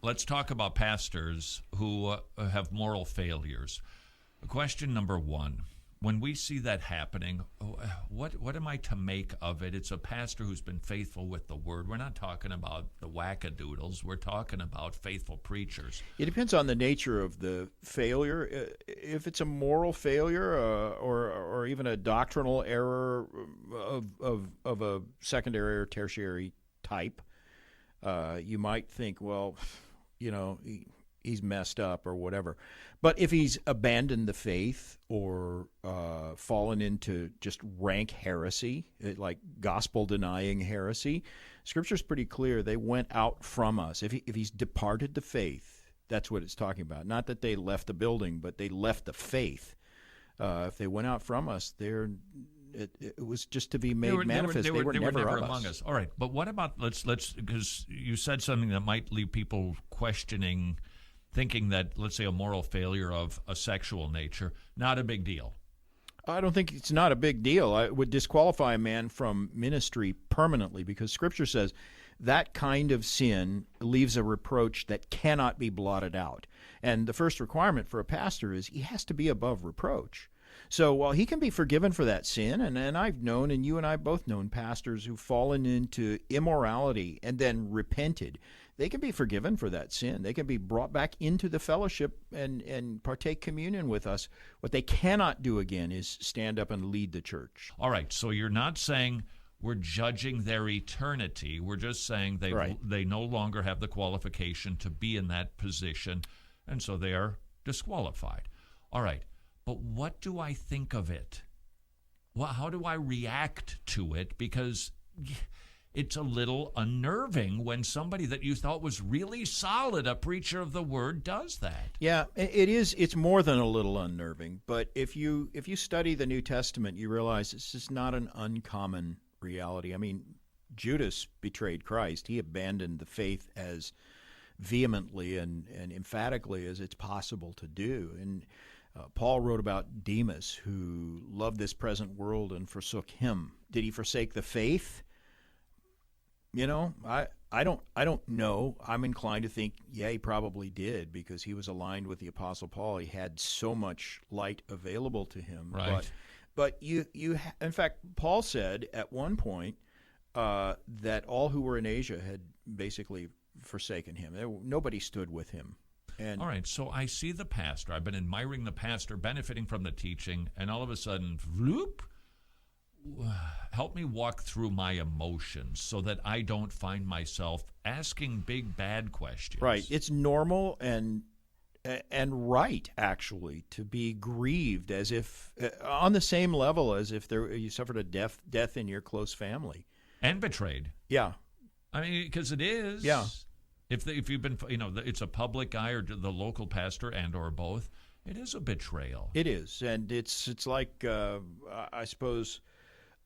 let's talk about pastors who have moral failures. Question number one. When we see that happening, what am I to make of it? It's a pastor who's been faithful with the word. We're not talking about the wackadoodles. We're talking about faithful preachers. It depends on the nature of the failure. If it's a moral failure or even a doctrinal error of a secondary or tertiary type, you might think, well, he's messed up or whatever. But if he's abandoned the faith or fallen into just rank heresy, like gospel-denying heresy, Scripture's pretty clear. They went out from us. If he's departed the faith, that's what it's talking about. Not that they left the building, but they left the faith. If they went out from us, it was just to be made manifest. They were never among us. All right, but what about let's because you said something that might leave people questioning, thinking that, let's say, a moral failure of a sexual nature, not a big deal. I don't think it's not a big deal. I would disqualify a man from ministry permanently because Scripture says that kind of sin leaves a reproach that cannot be blotted out. And the first requirement for a pastor is he has to be above reproach. So while he can be forgiven for that sin, and I've known, and you and I both known pastors who've fallen into immorality and then repented, they can be forgiven for that sin. They can be brought back into the fellowship and partake communion with us. What they cannot do again is stand up and lead the church. All right, so you're not saying we're judging their eternity. We're just saying they no longer have the qualification to be in that position, and so they are disqualified. All right, but what do I think of it? Well, how do I react to it? Because it's a little unnerving when somebody that you thought was really solid, a preacher of the word, does that. Yeah, it is. It's more than a little unnerving. But if you study the New Testament, you realize this is not an uncommon reality. I mean, Judas betrayed Christ. He abandoned the faith as vehemently and emphatically as it's possible to do. And Paul wrote about Demas, who loved this present world and forsook him. Did he forsake the faith? I don't know. I'm inclined to think, yeah, he probably did, because he was aligned with the Apostle Paul. He had so much light available to him. Right. But in fact, Paul said at one point that all who were in Asia had basically forsaken him. Nobody stood with him. All right, so I see the pastor. I've been admiring the pastor, benefiting from the teaching, and all of a sudden, whoop, help me walk through my emotions so that I don't find myself asking big, bad questions. Right. It's normal and right, actually, to be grieved as if, on the same level as if you suffered a death in your close family. And betrayed. Yeah. I mean, because it is. Yeah. If you've been, it's a public guy or the local pastor and or both, it is a betrayal. It is. And it's like, I suppose,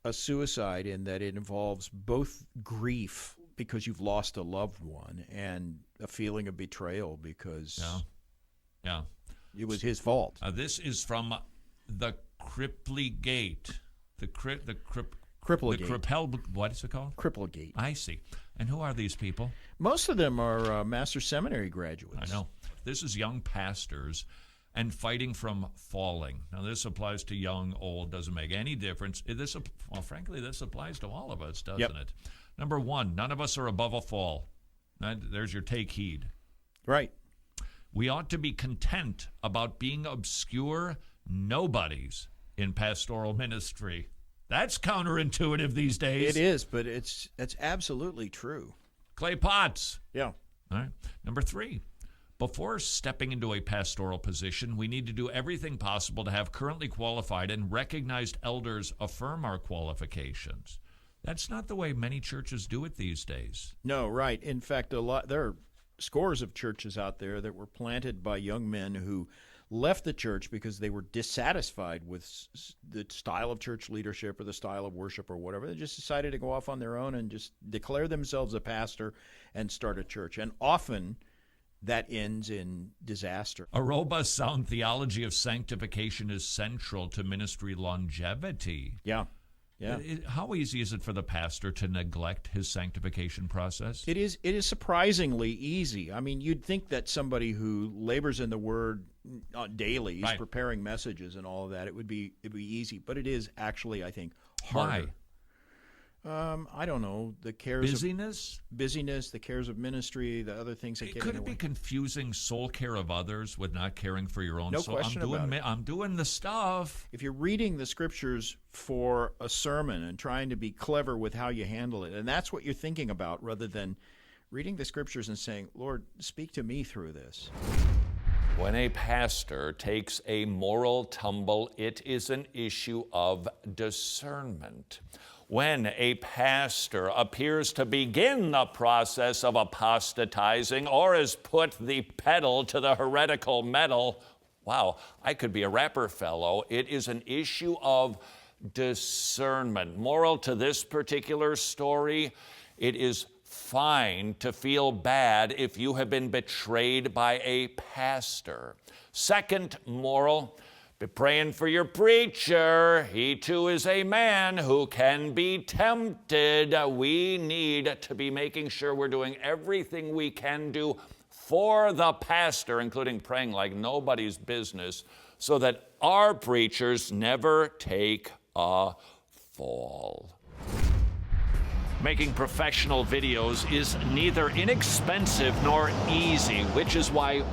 a suicide in that it involves both grief because you've lost a loved one and a feeling of betrayal because it was his fault. This is from the Cripplegate. What is it called? Cripplegate. I see. And who are these people? Most of them are master seminary graduates. I know. This is young pastors and fighting from falling. Now, this applies to young, old, doesn't make any difference. Frankly, this applies to all of us, doesn't it? Number one, none of us are above a fall. There's your take heed. Right. We ought to be content about being obscure nobodies in pastoral ministry. That's counterintuitive these days. It is, but that's absolutely true. Clay pots. Yeah. All right. Number three, before stepping into a pastoral position, we need to do everything possible to have currently qualified and recognized elders affirm our qualifications. That's not the way many churches do it these days. No, right. In fact, there are scores of churches out there that were planted by young men who left the church because they were dissatisfied with the style of church leadership or the style of worship or whatever. They just decided to go off on their own and just declare themselves a pastor and start a church. And often that ends in disaster. A robust, sound theology of sanctification is central to ministry longevity. Yeah. Yeah. How easy is it for the pastor to neglect his sanctification process? It is surprisingly easy. I mean, you'd think that somebody who labors in the Word daily, is preparing messages and all of that, it'd be easy. But it is actually, I think, harder. Why? I don't know. The cares busyness, the cares of ministry, the other things that get could in it the be way. confusing soul care of others with not caring for your own No soul? question about it. I'm doing the stuff. If you're reading the scriptures for a sermon and trying to be clever with how you handle it, and that's what you're thinking about, rather than reading the scriptures and saying, Lord, speak to me through this. When a pastor takes a moral tumble, it is an issue of discernment. When a pastor appears to begin the process of apostatizing or has put the pedal to the heretical metal, wow, I could be a rapper fellow. It is an issue of discernment. Moral to this particular story, it is fine to feel bad if you have been betrayed by a pastor. Second moral, be praying for your preacher. He too is a man who can be tempted. We need to be making sure we're doing everything we can do for the pastor, including praying like nobody's business, so that our preachers never take a fall. Making professional videos is neither inexpensive nor easy, which is why